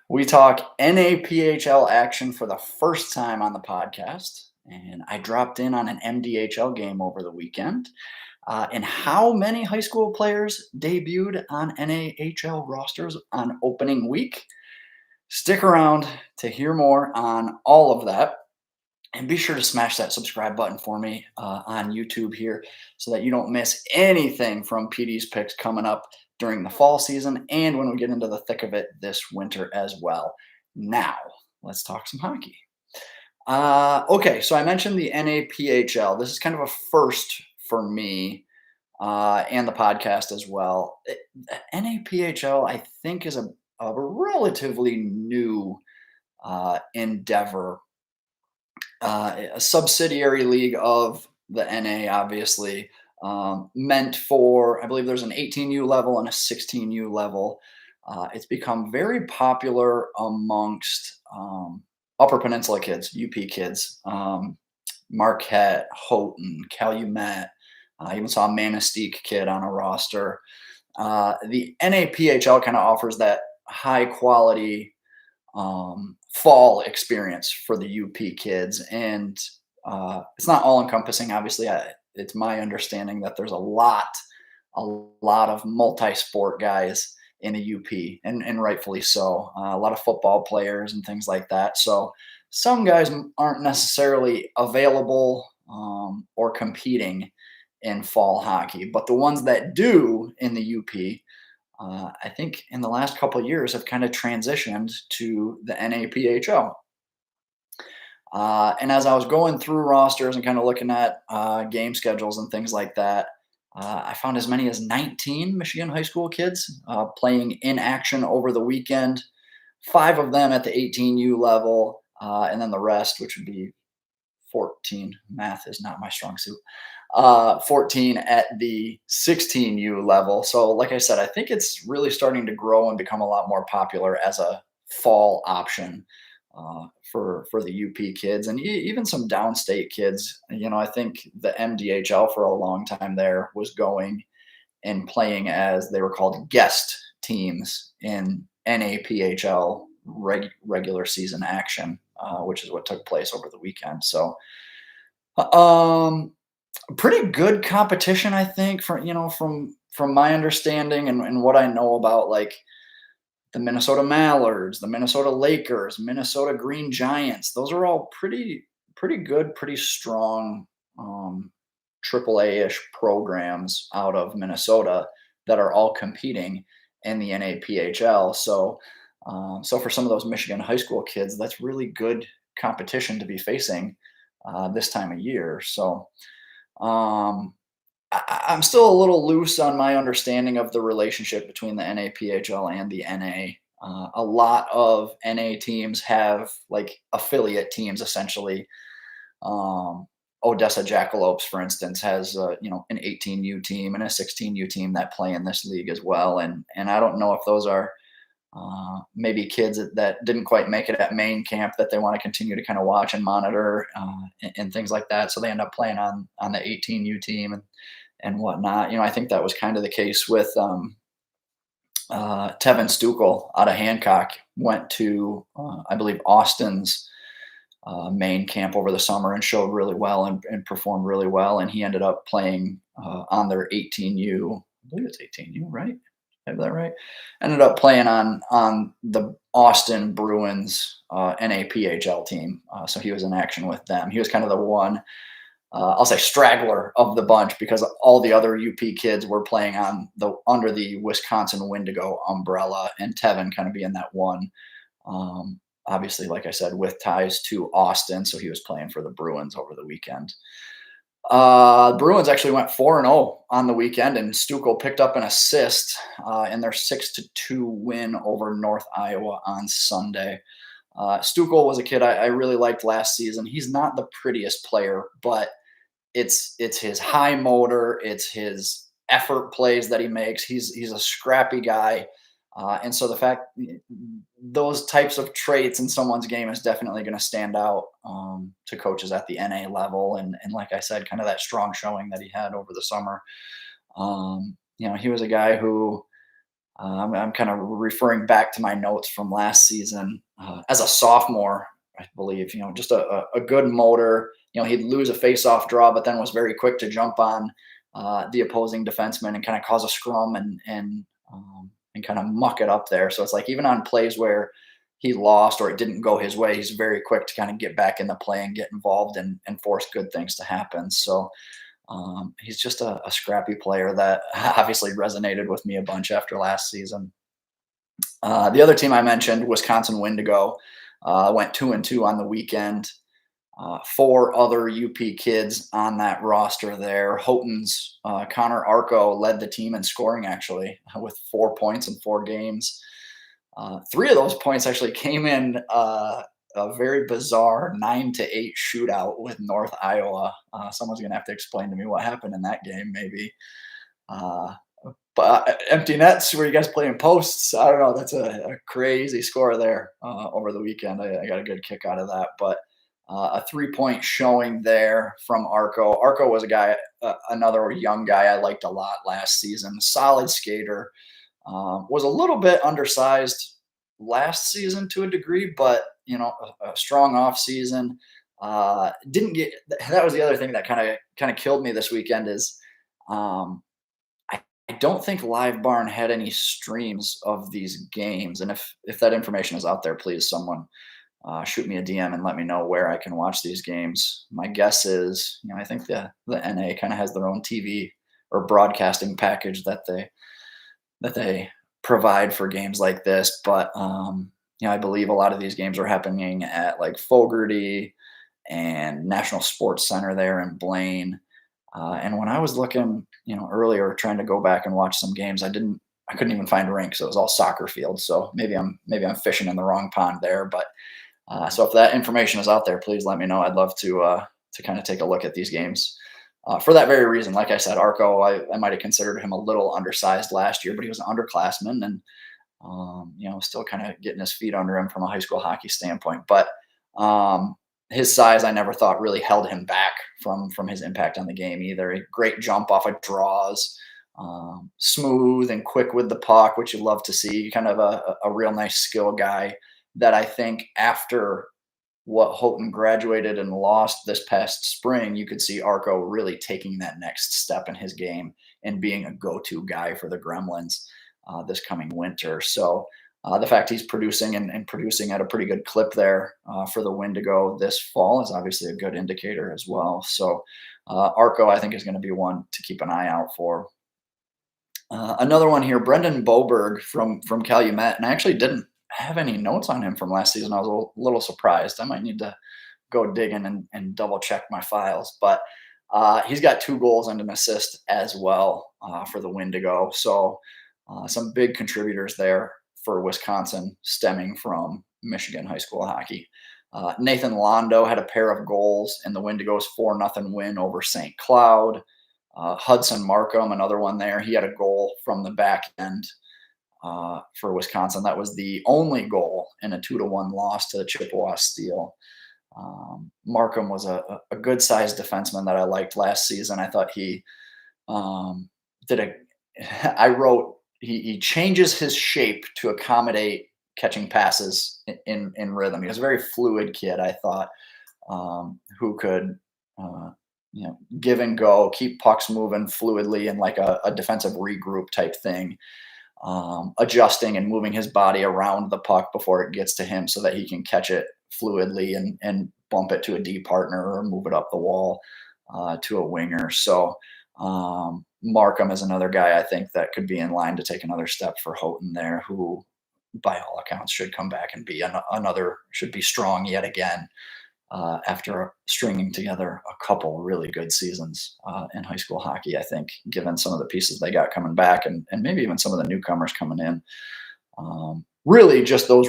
We talk NAPHL action for the first time on the podcast, and I dropped in on an MDHL game over the weekend. And how many high school players debuted on NAHL rosters on opening week? Stick around to hear more on all of that. And be sure to smash that subscribe button for me on YouTube here so that you don't miss anything from PD's picks coming up during the fall season and when we get into the thick of it this winter as well. Now, let's talk some hockey. Okay, so I mentioned the NAPHL. This is kind of a first for me and the podcast as well. NAPHL, I think, is a relatively new endeavor, a subsidiary league of the NA, obviously, meant for, I believe there's an 18U level and a 16U level. It's become very popular amongst Upper Peninsula kids, UP kids, Marquette, Houghton, Calumet. I even saw a Manistee kid on a roster. The NAPHL kind of offers that high quality fall experience for the UP kids. And it's not all encompassing. Obviously, it's my understanding that there's a lot of multi-sport guys in a UP, and rightfully so. A lot of football players and things like that. So some guys aren't necessarily available or competing in fall hockey, but the ones that do in the UP, I think in the last couple of years have kind of transitioned to the NAPHL. And as I was going through rosters and kind of looking at game schedules and things like that, I found as many as 19 Michigan high school kids playing in action over the weekend, five of them at the 18U level, and then the rest, which would be 14. Math is not my strong suit. 14 at the 16U level. So, like I said, I think it's really starting to grow and become a lot more popular as a fall option for the UP kids and even some downstate kids. You know, I think the MDHL for a long time there was going and playing as they were called guest teams in NAPHL regular season action, which is what took place over the weekend. So, um, pretty good competition, I think, from my understanding and what I know about like the Minnesota Mallards, the Minnesota Lakers, Minnesota Green Giants. Those are all pretty good, pretty strong AAA-ish programs out of Minnesota that are all competing in the NAPHL. So for some of those Michigan high school kids, that's really good competition to be facing this time of year. So um, I'm still a little loose on my understanding of the relationship between the NAPHL and the NA. A lot of NA teams have like affiliate teams, essentially. Odessa Jackalopes, for instance, has an 18U team and a 16U team that play in this league as well. And I don't know if those are maybe kids that didn't quite make it at main camp that they want to continue to kind of watch and monitor and things like that. So they end up playing on the 18U team and whatnot. You know, I think that was kind of the case with Tevin Stukel out of Hancock. Went to, I believe, Austin's main camp over the summer and showed really well and performed really well. And he ended up playing on their 18U. I believe it's 18U, right? Have that right? Ended up playing on the Austin Bruins NAPHL team. So he was in action with them. He was kind of the one, I'll say, straggler of the bunch because all the other UP kids were playing on under the Wisconsin Windigo umbrella, and Tevin kind of being that one. Obviously, like I said, with ties to Austin, so he was playing for the Bruins over the weekend. Bruins actually went 4-0 on the weekend, and Stukel picked up an assist in their 6-2 win over North Iowa on Sunday. Stukel was a kid I really liked last season. He's not the prettiest player, but it's his high motor, it's his effort plays that he makes. He's a scrappy guy. And so the fact those types of traits in someone's game is definitely going to stand out to coaches at the NA level. And like I said, kind of that strong showing that he had over the summer. He was a guy who I'm kind of referring back to my notes from last season as a sophomore, I believe. Just a good motor. He'd lose a face-off draw, but then was very quick to jump on the opposing defenseman and kind of cause a scrum and kind of muck it up there. So it's like even on plays where he lost or it didn't go his way, he's very quick to kind of get back in the play and get involved and force good things to happen. So he's just a scrappy player that obviously resonated with me a bunch after last season. The other team I mentioned, Wisconsin Windigo, went 2-2 on the weekend. Four other UP kids on that roster there. Houghton's Connor Arco led the team in scoring, actually, with 4 points in 4 games. Three of those points actually came in a very bizarre 9-8 shootout with North Iowa. Someone's going to have to explain to me what happened in that game, maybe. But empty nets, were you guys playing posts? I don't know. That's a crazy score there over the weekend. I got a good kick out of that. But a 3-point showing there from Arco. Arco was a guy, another young guy I liked a lot last season. Solid skater. Was a little bit undersized last season to a degree, but a strong off season. Didn't get that was the other thing that kind of killed me this weekend is I don't think Live Barn had any streams of these games, and if that information is out there, please someone shoot me a DM and let me know where I can watch these games. My guess is, I think the NA kind of has their own TV or broadcasting package that they provide for games like this. But I believe a lot of these games are happening at like Fogarty and National Sports Center there in Blaine. And when I was looking, earlier trying to go back and watch some games, I couldn't even find rinks. It was all soccer fields. So maybe I'm fishing in the wrong pond there. But so if that information is out there, please let me know. I'd love to kind of take a look at these games. For that very reason, like I said, Arco, I might have considered him a little undersized last year, but he was an underclassman and, still kind of getting his feet under him from a high school hockey standpoint. But his size, I never thought really held him back from his impact on the game either. A great jump off of draws, smooth and quick with the puck, which you love to see. Kind of a real nice skill guy that I think after what Houghton graduated and lost this past spring, you could see Arco really taking that next step in his game and being a go-to guy for the Gremlins this coming winter. So the fact he's producing and producing at a pretty good clip there for the Windigo this fall is obviously a good indicator as well. So Arco, I think, is going to be one to keep an eye out for. Another one here, Brendan Boberg from Calumet, and I actually didn't have any notes on him from last season. I was a little surprised. I might need to go digging and double check my files, but he's got 2 goals and an assist as well for the Windigo. So some big contributors there for Wisconsin stemming from Michigan high school hockey. Nathan Londo had a pair of goals in the Windigo's 4-0 win over St. Cloud. Hudson Markham, another one there. He had a goal from the back end for Wisconsin. That was the only goal in a 2-1 loss to the Chippewa Steel. Markham was a good-sized defenseman that I liked last season. I thought he he changes his shape to accommodate catching passes in rhythm. He was a very fluid kid, I thought, who could give and go, keep pucks moving fluidly in like a defensive regroup type thing. Adjusting and moving his body around the puck before it gets to him so that he can catch it fluidly and bump it to a D partner or move it up the wall to a winger. So Markham is another guy I think that could be in line to take another step for Houghton there, who by all accounts should come back and be should be strong yet again after stringing together a couple really good seasons in high school hockey. I think, given some of the pieces they got coming back and maybe even some of the newcomers coming in, really just those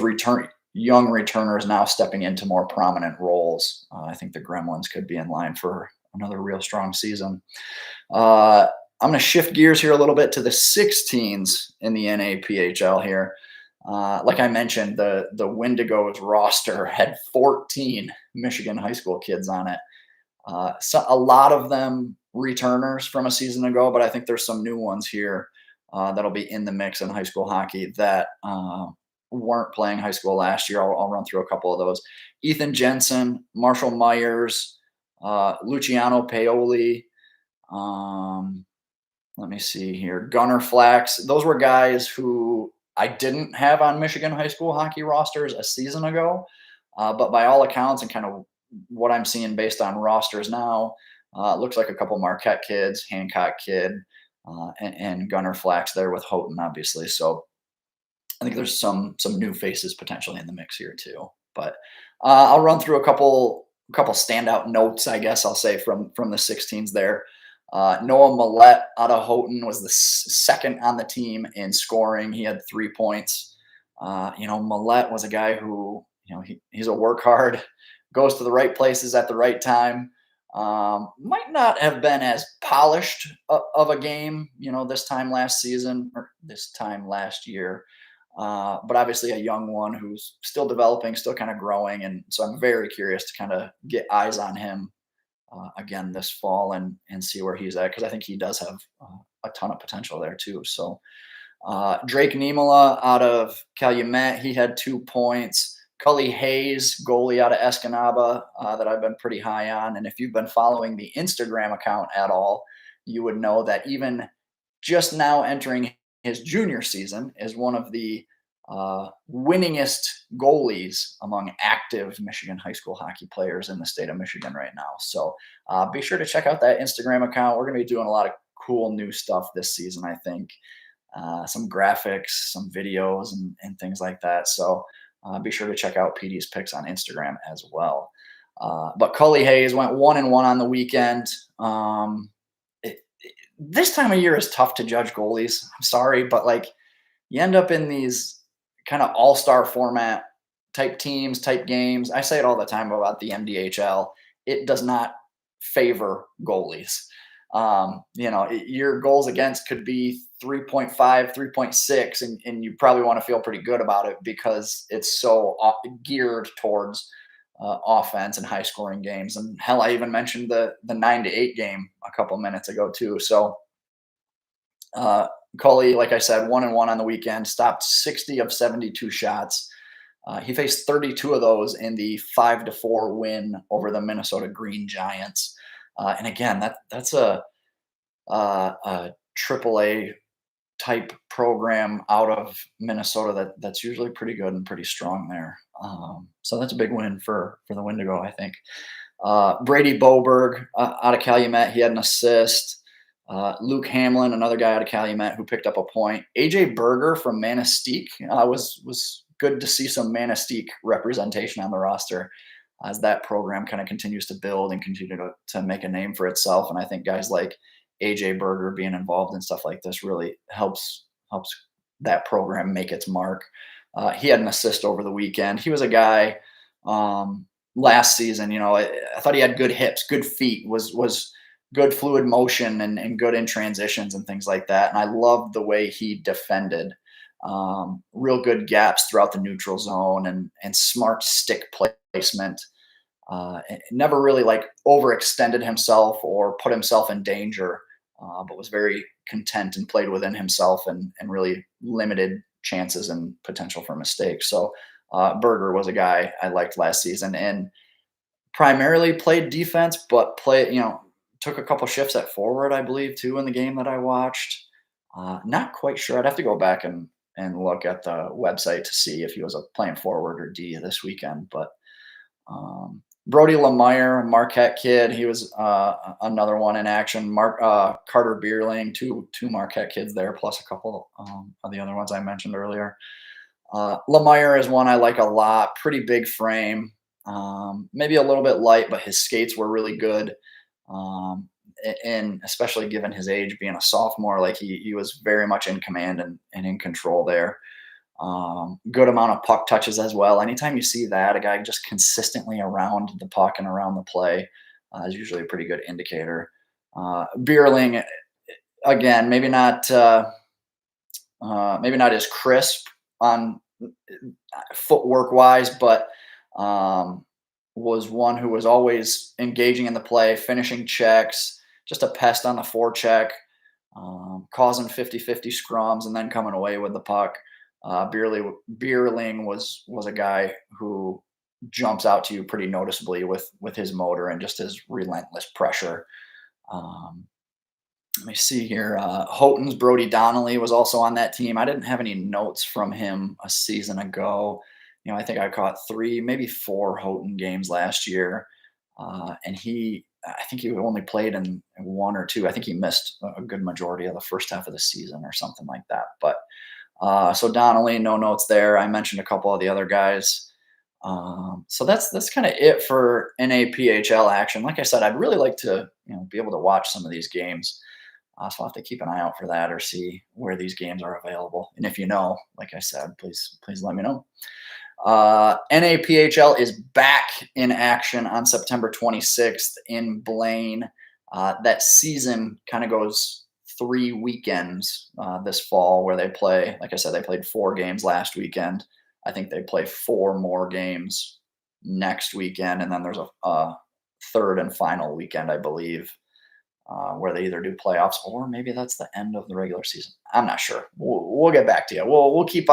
young returners now stepping into more prominent roles. I think the Gremlins could be in line for another real strong season. I'm going to shift gears here a little bit to the 16s in the NAPHL here. Like I mentioned, the Windigo's roster had 14 Michigan high school kids on it. So a lot of them returners from a season ago, but I think there's some new ones here that'll be in the mix in high school hockey that weren't playing high school last year. I'll run through a couple of those. Ethan Jensen, Marshall Myers, Luciano Paoli. Um, Let me see here. Gunnar Flax. Those were guys who I didn't have on Michigan high school hockey rosters a season ago. But by all accounts and kind of what I'm seeing based on rosters now, it looks like a couple Marquette kids, Hancock kid, and Gunnar Flax there with Houghton, obviously. So I think there's some new faces potentially in the mix here too. But I'll run through a couple standout notes, I guess I'll say from the 16s there. Noah Millette out of Houghton was the second on the team in scoring. He had 3 points. Millette was a guy who, he's a work hard, goes to the right places at the right time. Might not have been as polished of a game, this time last season or this time last year. But obviously a young one who's still developing, still kind of growing. And so I'm very curious to kind of get eyes on him again this fall and see where he's at, because I think he does have a ton of potential there too. So Drake Niemela out of Calumet, he had 2 points. Cully Hayes, goalie out of Escanaba, that I've been pretty high on. And if you've been following the Instagram account at all, you would know that even just now entering his junior season is one of the winningest goalies among active Michigan high school hockey players in the state of Michigan right now. So be sure to check out that Instagram account. We're going to be doing a lot of cool new stuff this season, I think. Some graphics, some videos, and things like that. So be sure to check out PD's picks on Instagram as well. But Cully Hayes went 1-1 on the weekend. This time of year is tough to judge goalies. I'm sorry, but you end up in these kind of all-star format type teams, type games. I say it all the time about the MDHL. It does not favor goalies. Your goals against could be 3.5, 3.6, and you probably want to feel pretty good about it because it's so geared towards offense and high scoring games. And hell, I even mentioned the 9-8 game a couple minutes ago too. So Cully, like I said, 1-1 on the weekend, stopped 60 of 72 shots. He faced 32 of those in the 5-4 win over the Minnesota Green Giants. And again, that's a AAA type program out of Minnesota that's usually pretty good and pretty strong there. So that's a big win for the Windigo, I think. Brady Boberg out of Calumet, he had an assist. Luke Hamlin, another guy out of Calumet who picked up a point. AJ Berger from Manistee was good to see some Manistee representation on the roster as that program kind of continues to build and continue to make a name for itself. And I think guys like AJ Berger being involved in stuff like this really helps that program make its mark. He had an assist over the weekend. He was a guy last season, I thought he had good hips, good feet, was good fluid motion and good in transitions and things like that. And I loved the way he defended. Real good gaps throughout the neutral zone and smart stick placement. Never really overextended himself or put himself in danger, but was very content and played within himself and really limited chances and potential for mistakes. So Berger was a guy I liked last season and primarily played defense, but took a couple shifts at forward, I believe, too, in the game that I watched. Not quite sure. I'd have to go back and look at the website to see if he was playing forward or D this weekend. But Brody Lemire, Marquette kid, he was another one in action. Carter Bierling, two Marquette kids there, plus a couple of the other ones I mentioned earlier. Lemire is one I like a lot. Pretty big frame, maybe a little bit light, but his skates were really good. And especially given his age, being a sophomore, he was very much in command and in control there. Good amount of puck touches as well. Anytime you see that, a guy just consistently around the puck and around the play is usually a pretty good indicator. Bierling, again, maybe not as crisp on footwork wise, but was one who was always engaging in the play, finishing checks, just a pest on the forecheck. causing 50-50 scrums and then coming away with the puck. Bierling was a guy who jumps out to you pretty noticeably with his motor and just his relentless pressure. Um, Let me see here. Houghton's Brody Donnelly was also on that team. I didn't have any notes from him a season ago. I think I caught 3, maybe 4 Houghton games last year, and I think he only played in 1 or 2. I think he missed a good majority of the first half of the season or something like that. But so Donnelly, no notes there. I mentioned a couple of the other guys. So that's kind of it for NAPHL action. Like I said, I'd really like to be able to watch some of these games. So I'll have to keep an eye out for that or see where these games are available. And if you know, like I said, please let me know. NAPHL is back in action on September 26th in Blaine. That season kind of goes 3 weekends this fall where they play. Like I said, they played 4 games last weekend. I think they play 4 more games next weekend, and then there's a third and final weekend, I believe, where they either do playoffs or maybe that's the end of the regular season. I'm not sure. We'll get back to you. We'll keep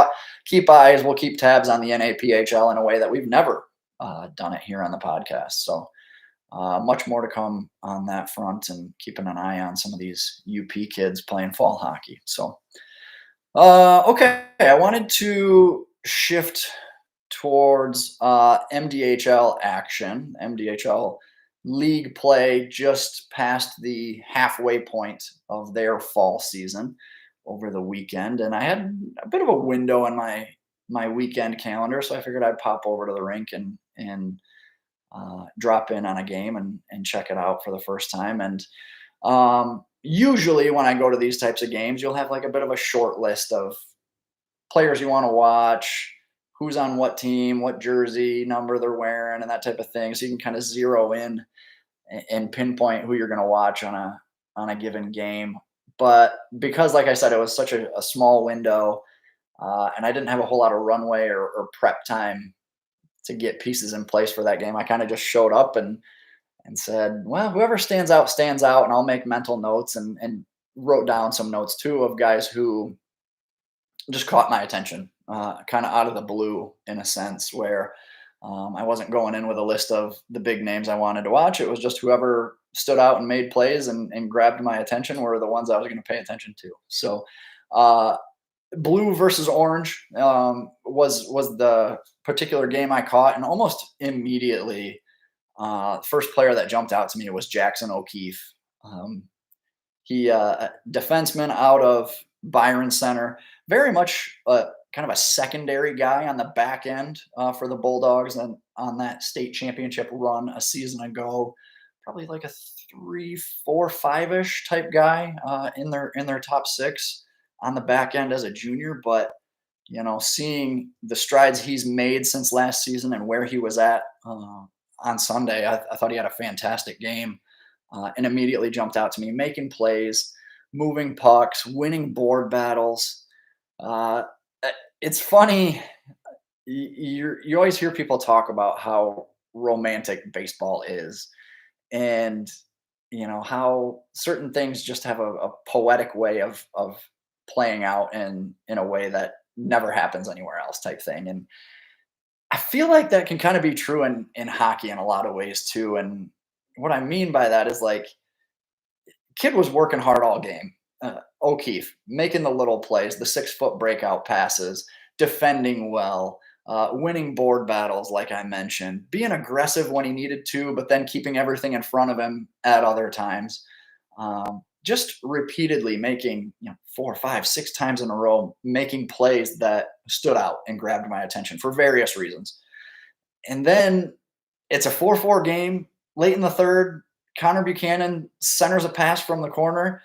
eyes. We'll keep tabs on the NAPHL in a way that we've never done it here on the podcast. So much more to come on that front, and keeping an eye on some of these UP kids playing fall hockey. So okay, I wanted to shift towards MDHL action. MDHL league play just past the halfway point of their fall season over the weekend, and I had a bit of a window in my weekend calendar, so I figured I'd pop over to the rink and drop in on a game and check it out for the first time. And usually when I go to these types of games, you'll have like a bit of a short list of players you want to watch, who's on what team, what jersey number they're wearing, and that type of thing. So you can kind of zero in and pinpoint who you're going to watch on a given game. But because, like I said, it was such a small window, and I didn't have a whole lot of runway or prep time to get pieces in place for that game, I kind of just showed up and said, well, whoever stands out stands out, and I'll make mental notes, and wrote down some notes too of guys who just caught my attention, kind of out of the blue in a sense, where I wasn't going in with a list of the big names I wanted to watch. It was just whoever stood out and made plays and grabbed my attention were the ones I was going to pay attention to. So, blue versus orange was the particular game I caught, and almost immediately, first player that jumped out to me was Jackson O'Keefe. He defenseman out of Byron Center, very much kind of a secondary guy on the back end for the Bulldogs, and on that state championship run a season ago, probably like a 3, 4, 5-ish type guy in their top 6 on the back end as a junior. But seeing the strides he's made since last season and where he was at on Sunday, I thought he had a fantastic game, and immediately jumped out to me, making plays, moving pucks, winning board battles. It's funny. You always hear people talk about how romantic baseball is, and how certain things just have a poetic way of playing out in a way that never happens anywhere else, type thing. And I feel like that can kind of be true in hockey in a lot of ways too. And what I mean by that is, like, kid was working hard all game. O'Keefe making the little plays, the 6-foot breakout passes, defending well, winning board battles, like I mentioned, being aggressive when he needed to, but then keeping everything in front of him at other times. Just repeatedly making 4, 5, 6 times in a row, making plays that stood out and grabbed my attention for various reasons. And then it's a 4-4 game late in the third. Connor Buchanan centers a pass from the corner,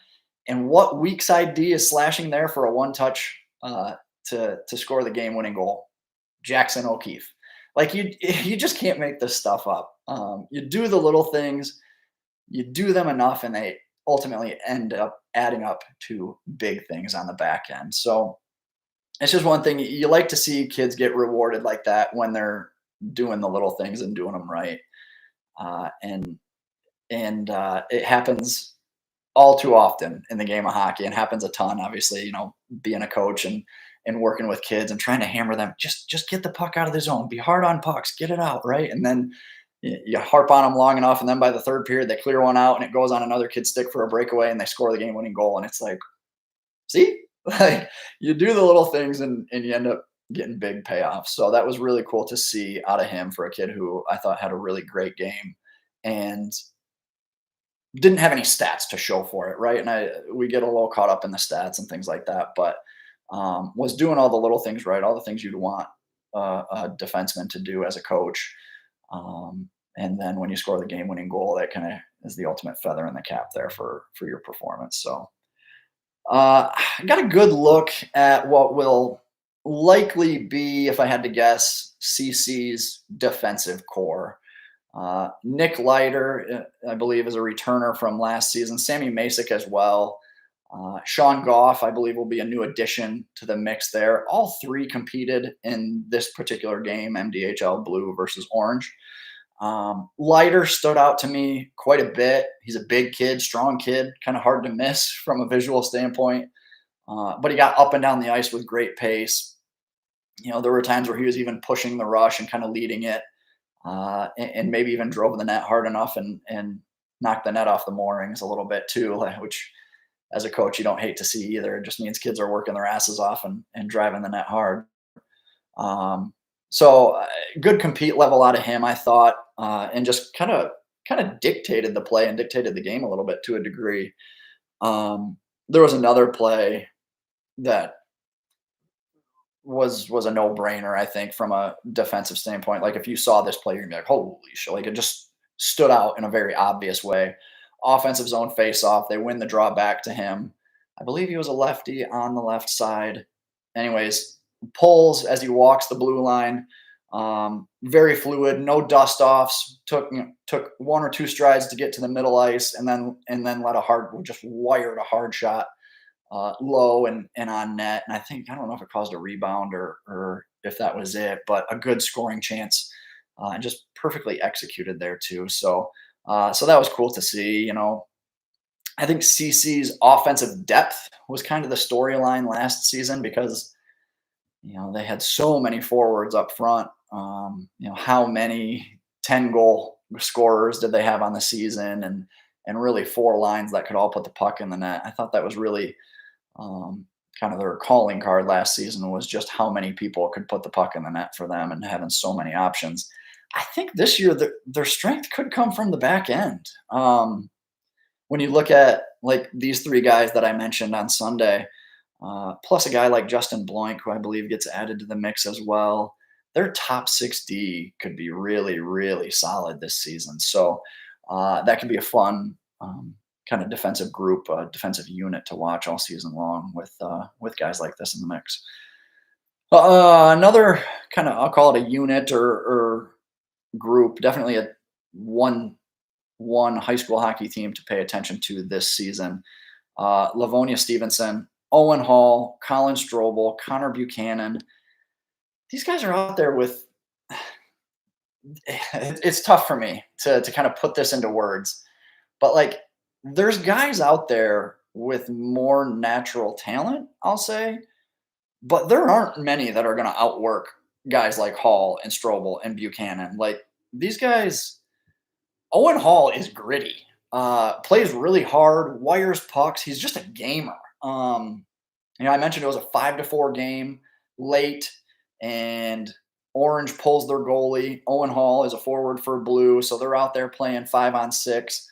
and what weak side D is slashing there for a one-touch to score the game-winning goal? Jackson O'Keefe. Like, you just can't make this stuff up. You do the little things, you do them enough, and they ultimately end up adding up to big things on the back end. So it's just one thing you like to see kids get rewarded like that when they're doing the little things and doing them right. And it happens all too often in the game of hockey, and happens a ton, obviously, being a coach and working with kids and trying to hammer them, just get the puck out of the zone, be hard on pucks, get it out, right? And then you harp on them long enough, and then by the third period, they clear one out, and it goes on another kid's stick for a breakaway, and they score the game-winning goal, and it's like, see, like you do the little things, and you end up getting big payoffs. So that was really cool to see out of him for a kid who I thought had a really great game, and didn't have any stats to show for it, right? And we get a little caught up in the stats and things like that, but was doing all the little things right, all the things you'd want a defenseman to do as a coach. And then when you score the game-winning goal, that kind of is the ultimate feather in the cap there for your performance. So I got a good look at what will likely be, if I had to guess, CC's defensive core. Nick Leiter, I believe, is a returner from last season. Sammy Masick as well. Sean Goff, I believe, will be a new addition to the mix there. All three competed in this particular game, MDHL blue versus orange. Leiter stood out to me quite a bit. He's a big kid, strong kid, kind of hard to miss from a visual standpoint. But he got up and down the ice with great pace. There were times where he was even pushing the rush and kind of leading it. And maybe even drove the net hard enough and knocked the net off the moorings a little bit too, which as a coach you don't hate to see either. It just means kids are working their asses off and driving the net hard. So good compete level out of him, I thought, and just kind of dictated the play and dictated the game a little bit to a degree. There was another play that was a no-brainer, I think, from a defensive standpoint. Like if you saw this play, you're gonna be like, holy shit, like it just stood out in a very obvious way. Offensive zone face-off, they win the draw back to him. I believe he was a lefty on the left side. Anyways, pulls as he walks the blue line. Very fluid, no dust offs. Took one or two strides to get to the middle ice, and then just wired a hard shot low and on net. And I don't know if it caused a rebound or if that was it, but a good scoring chance and just perfectly executed there too. So that was cool to see. I think CC's offensive depth was kind of the storyline last season because they had so many forwards up front. How many 10-goal scorers did they have on the season, and really four lines that could all put the puck in the net. I thought that was really kind of their calling card last season, was just how many people could put the puck in the net for them and having so many options. I think this year their strength could come from the back end. When you look at like these three guys that I mentioned on Sunday, plus a guy like Justin Bloink, who I believe gets added to the mix as well, their top 6D could be really, really solid this season. So that could be a fun kind of defensive group, defensive unit to watch all season long with guys like this in the mix. Another kind of, I'll call it a unit or group, definitely a one high school hockey team to pay attention to this season. Livonia Stevenson, Owen Hall, Colin Strobel, Connor Buchanan. These guys are out there with it's tough for me to kind of put this into words, but like there's guys out there with more natural talent, I'll say, but there aren't many that are going to outwork guys like Hall and Strobel and Buchanan. Like these guys, Owen Hall is gritty, plays really hard, wires pucks. He's just a gamer. I mentioned it was a 5-4 game late, and Orange pulls their goalie. Owen Hall is a forward for Blue, so they're out there playing 5-on-6.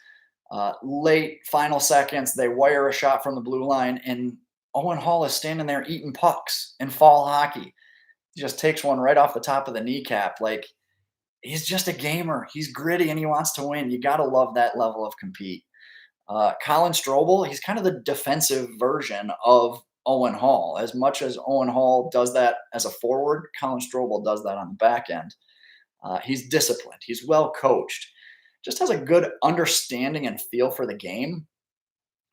Late final seconds, they wire a shot from the blue line, and Owen Hall is standing there eating pucks in fall hockey. He just takes one right off the top of the kneecap. Like, he's just a gamer. He's gritty, and he wants to win. You got to love that level of compete. Colin Strobel, he's kind of the defensive version of Owen Hall. As much as Owen Hall does that as a forward, Colin Strobel does that on the back end. He's disciplined. He's well coached. Just has a good understanding and feel for the game,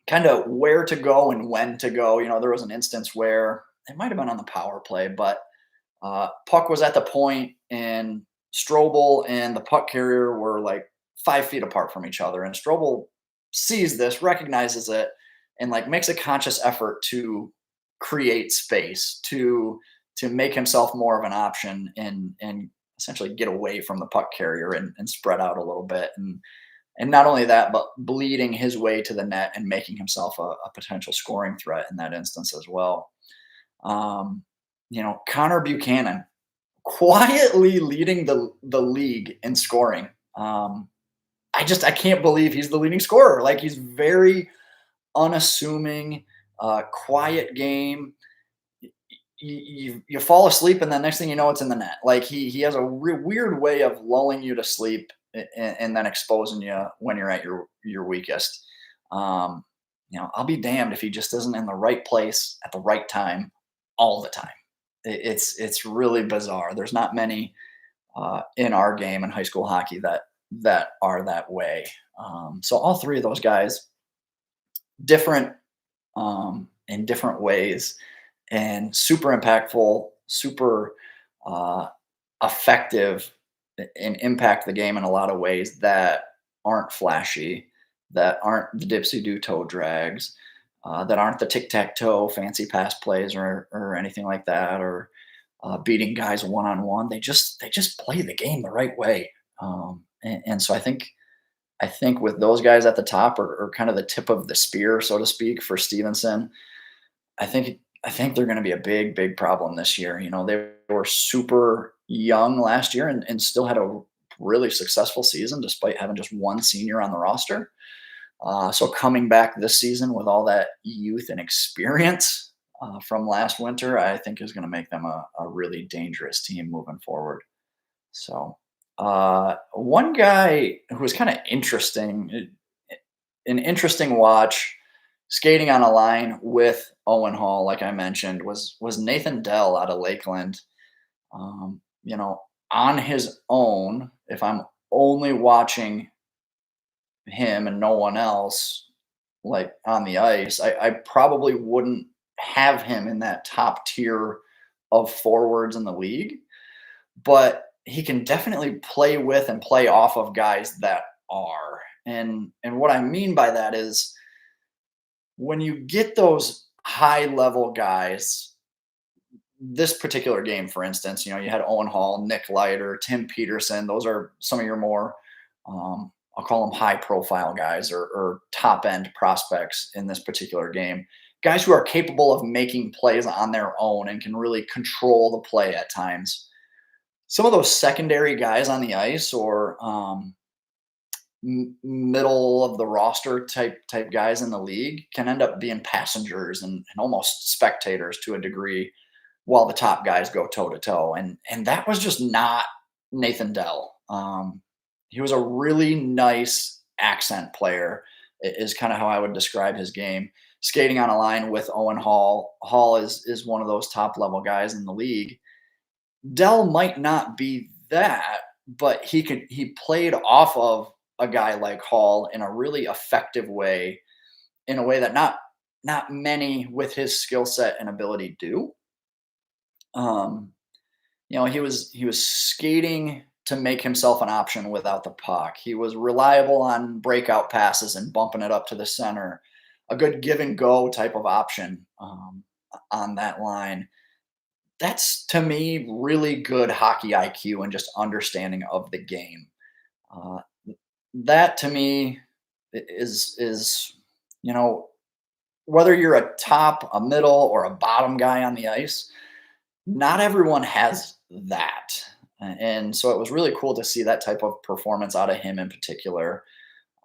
kind of where to go and when to go. There was an instance where it might have been on the power play, but puck was at the point, and Strobel and the puck carrier were like 5 feet apart from each other. And Strobel sees this, recognizes it, and like makes a conscious effort to create space to make himself more of an option and essentially get away from the puck carrier and spread out a little bit and not only that, but bleeding his way to the net and making himself a potential scoring threat in that instance as well. Um, Connor Buchanan quietly leading the league in scoring. I can't believe he's the leading scorer. Like he's very unassuming, quiet game. You fall asleep and the next thing you know it's in the net. Like he has a weird way of lulling you to sleep and then exposing you when you're at your weakest. I'll be damned if he just isn't in the right place at the right time all the time. It's really bizarre. There's not many in our game in high school hockey that are that way. So all three of those guys, different in different ways, and super impactful, super uh, effective, and impact the game in a lot of ways that aren't flashy, that aren't the dipsy do toe drags, that aren't the tic tac toe fancy pass plays or anything like that, or beating guys one on one. They just play the game the right way, and so I think with those guys at the top or kind of the tip of the spear, so to speak, for Stevenson, I think they're going to be a big problem this year. They were super young last year and still had a really successful season despite having just one senior on the roster. So coming back this season with all that youth and experience from last winter, I think is going to make them a really dangerous team moving forward. So one guy who was kind of interesting, an interesting watch, skating on a line with Owen Hall, like I mentioned, was Nathan Dell out of Lakeland. Um, you know, on his own, if I'm only watching him and no one else, like on the ice, I probably wouldn't have him in that top tier of forwards in the league. But he can definitely play with and play off of guys that are. And what I mean by that is when you get those high level guys, this particular game, for instance, you had Owen Hall, Nick Leiter, Tim Peterson. Those are some of your more, I'll call them high profile guys or top end prospects in this particular game. Guys who are capable of making plays on their own and can really control the play at times. Some of those secondary guys on the ice or middle of the roster type guys in the league can end up being passengers and almost spectators to a degree while the top guys go toe to toe. And that was just not Nathan Dell. He was a really nice accent player, is kind of how I would describe his game. Skating on a line with Owen Hall. Hall is one of those top level guys in the league. Dell might not be that, but he played off of a guy like Hall in a really effective way, in a way that not many with his skill set and ability do. Um, he was skating to make himself an option without the puck. He was reliable on breakout passes and bumping it up to the center. A good give and go type of option on that line. That's to me really good hockey IQ and just understanding of the game. Uh, that to me is whether you're a top, a middle, or a bottom guy on the ice, not everyone has that. And so it was really cool to see that type of performance out of him in particular.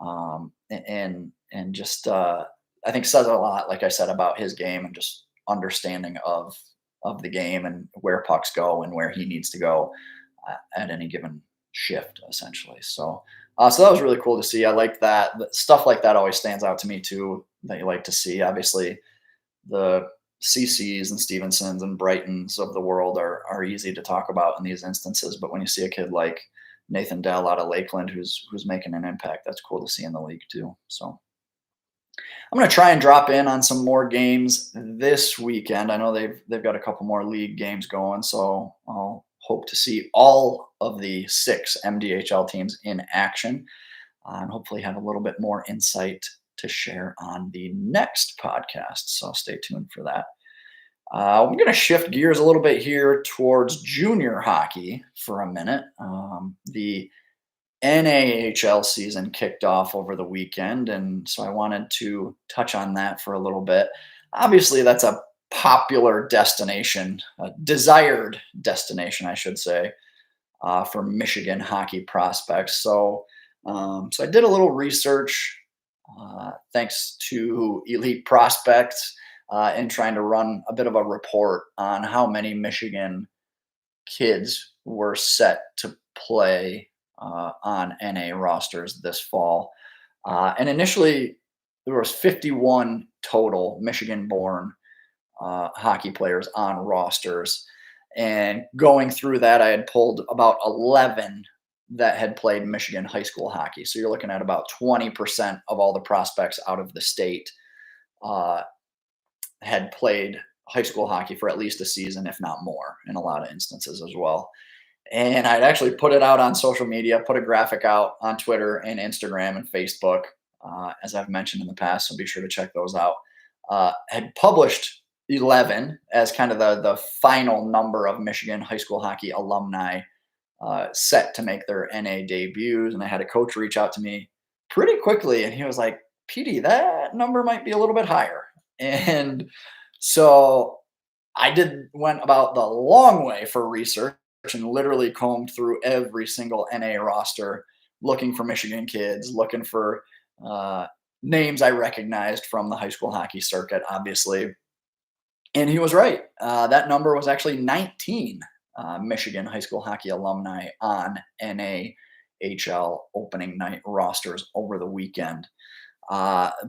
And just I think says a lot, like I said, about his game and just understanding of the game and where pucks go and where he needs to go at any given shift, essentially. So that was really cool to see. I like that. Stuff like that always stands out to me too. That you like to see. Obviously, the CCs and Stevensons and Brightons of the world are easy to talk about in these instances. But when you see a kid like Nathan Dell out of Lakeland who's making an impact, that's cool to see in the league too. So I'm going to try and drop in on some more games this weekend. I know they've got a couple more league games going, so I'll hope to see all of the 6 MDHL teams in action, and hopefully have a little bit more insight to share on the next podcast. So stay tuned for that. I'm going to shift gears a little bit here towards junior hockey for a minute. The NAHL season kicked off over the weekend, and so I wanted to touch on that for a little bit. Obviously, that's a popular destination, a desired destination, I should say, for Michigan hockey prospects. So I did a little research, thanks to Elite Prospects, in trying to run a bit of a report on how many Michigan kids were set to play on NA rosters this fall. And initially, there was 51 total Michigan-born hockey players on rosters. And going through that, I had pulled about 11 that had played Michigan high school hockey. So you're looking at about 20% of all the prospects out of the state uh, had played high school hockey for at least a season, if not more, in a lot of instances as well. And I'd actually put it out on social media, put a graphic out on Twitter and Instagram and Facebook, as I've mentioned in the past. So be sure to check those out. Had published 11 as kind of the final number of Michigan high school hockey alumni set to make their NA debuts. And I had a coach reach out to me pretty quickly, and he was like, "PD, that number might be a little bit higher." And so went about the long way for research and literally combed through every single NA roster, looking for Michigan kids, looking for names I recognized from the high school hockey circuit, obviously. And he was right. That number was actually 19 Michigan high school hockey alumni on NAHL opening night rosters over the weekend.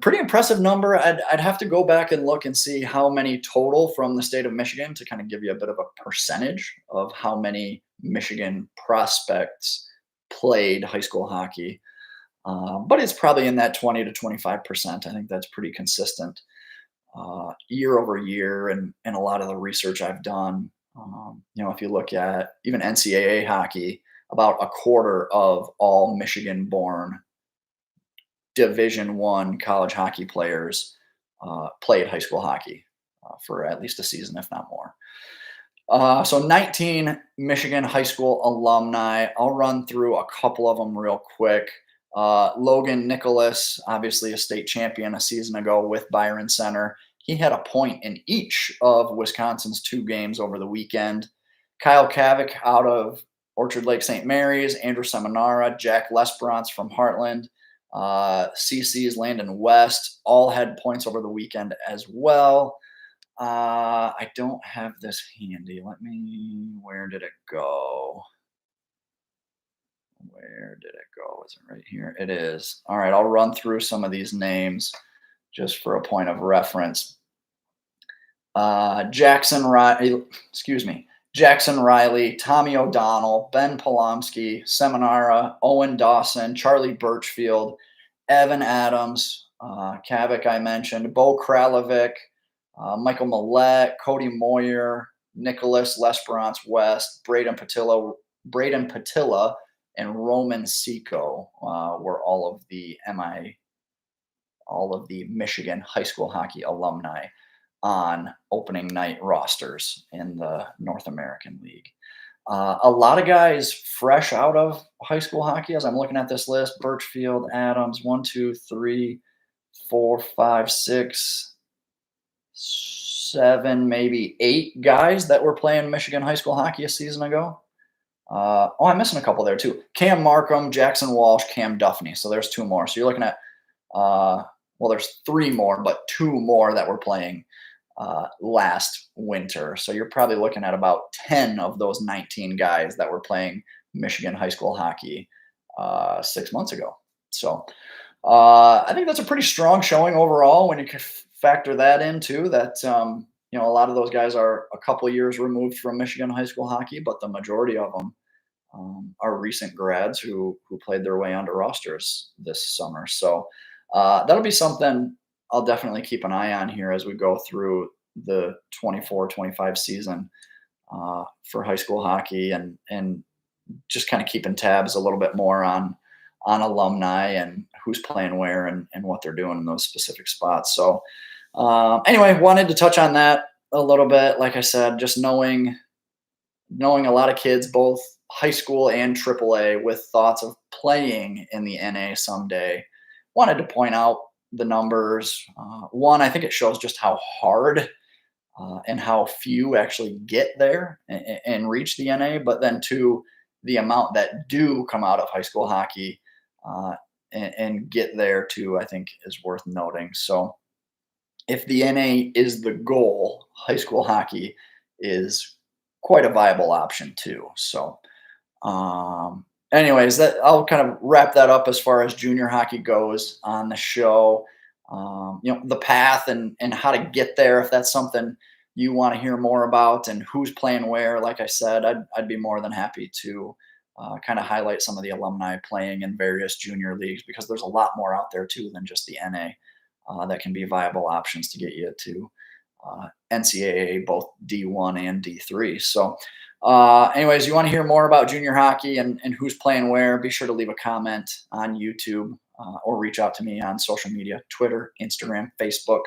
Pretty impressive number. I'd have to go back and look and see how many total from the state of Michigan to kind of give you a bit of a percentage of how many Michigan prospects played high school hockey. But it's probably in that 20 to 25%. I think that's pretty consistent year over year. And a lot of the research I've done, if you look at even NCAA hockey, about a quarter of all Michigan-born Division I college hockey players played high school hockey for at least a season, if not more. So 19 Michigan high school alumni. I'll run through a couple of them real quick. Logan Nicholas, obviously a state champion a season ago with Byron Center. He had a point in each of Wisconsin's 2 games over the weekend. Kyle Kavik out of Orchard Lake St. Mary's, Andrew Seminara, Jack Lesperance from Heartland, CC's Landon West, all had points over the weekend as well. I don't have this handy. Where did it go? Where did it go? Is it right here? It is. All right, I'll run through some of these names just for a point of reference. Jackson Riley, Tommy O'Donnell, Ben Polomsky, Seminara, Owen Dawson, Charlie Birchfield, Evan Adams, Kavik I mentioned, Bo Kralovic, Michael Millette, Cody Moyer, Nicholas Lesperance West, Braden Patilla, and Roman Seco were all of the Michigan high school hockey alumni on opening night rosters in the North American League. A lot of guys fresh out of high school hockey as I'm looking at this list. Birchfield, Adams, 1, 2, 3, 4, 5, 6, 7, maybe 8 guys that were playing Michigan high school hockey a season ago. I'm missing a couple there too. Cam Markham, Jackson Walsh, Cam Duffney. So there's 2 more. So you're looking at, there's 3 more, but 2 more that were playing last winter. So you're probably looking at about 10 of those 19 guys that were playing Michigan high school hockey 6 months ago. So I think that's a pretty strong showing overall when you can factor that into that. A lot of those guys are a couple of years removed from Michigan high school hockey, but the majority of them are recent grads who played their way onto rosters this summer. So that'll be something I'll definitely keep an eye on here as we go through the 24-25 season for high school hockey and just kind of keeping tabs a little bit more on on alumni and who's playing where and what they're doing in those specific spots. So anyway, wanted to touch on that a little bit. Like I said, just knowing a lot of kids, both high school and AAA, with thoughts of playing in the NA someday. Wanted to point out the numbers. One, I think it shows just how hard and how few actually get there and reach the NA. But then two, the amount that do come out of high school hockey uh, and get there too, I think is worth noting. So if the NA is the goal, high school hockey is quite a viable option too. So, anyways, that I'll kind of wrap that up as far as junior hockey goes on the show. The path and how to get there. If that's something you want to hear more about and who's playing where, like I said, I'd be more than happy to kind of highlight some of the alumni playing in various junior leagues because there's a lot more out there too than just the NA that can be viable options to get you to NCAA, both D1 and D3. So, anyways, you want to hear more about junior hockey and who's playing where, be sure to leave a comment on YouTube or reach out to me on social media, Twitter, Instagram, Facebook,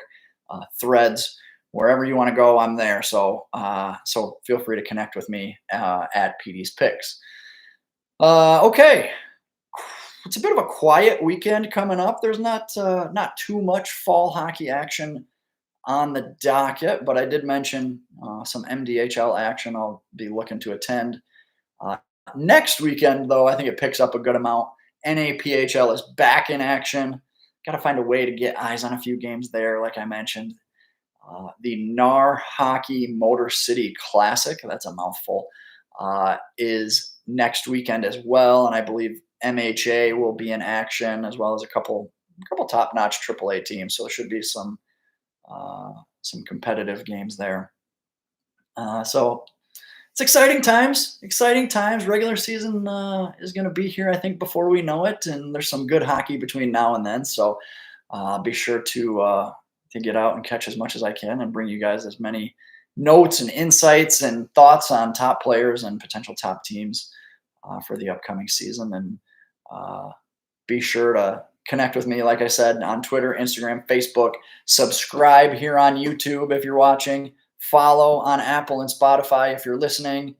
Threads, wherever you want to go, I'm there. So, so feel free to connect with me at PD's Picks. Okay, it's a bit of a quiet weekend coming up. There's not too much fall hockey action on the docket, but I did mention some MDHL action I'll be looking to attend. Uh, Next weekend, though, I think it picks up a good amount. NAPHL is back in action. Got to find a way to get eyes on a few games there, like I mentioned. The NAR Hockey Motor City Classic, that's a mouthful, is next weekend as well. And I believe MHA will be in action as well as a couple top-notch AAA teams. So there should be some competitive games there. So it's exciting times. Exciting times. Regular season is going to be here, I think, before we know it, and there's some good hockey between now and then. So be sure to get out and catch as much as I can, and bring you guys as many notes and insights and thoughts on top players and potential top teams for the upcoming season. And be sure to connect with me, like I said, on Twitter, Instagram, Facebook. Subscribe here on YouTube if you're watching. Follow on Apple and Spotify if you're listening.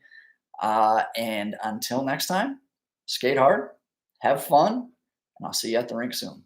And until next time, skate hard, have fun, and I'll see you at the rink soon.